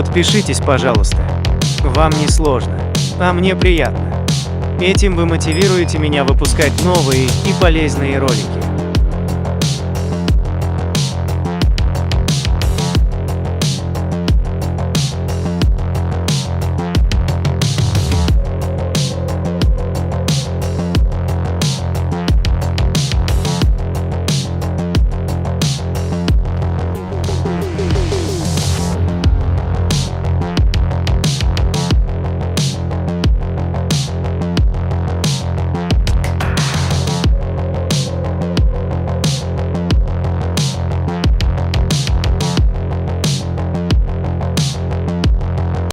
Подпишитесь, пожалуйста. Вам не сложно, а мне приятно. Этим вы мотивируете меня выпускать новые и полезные ролики.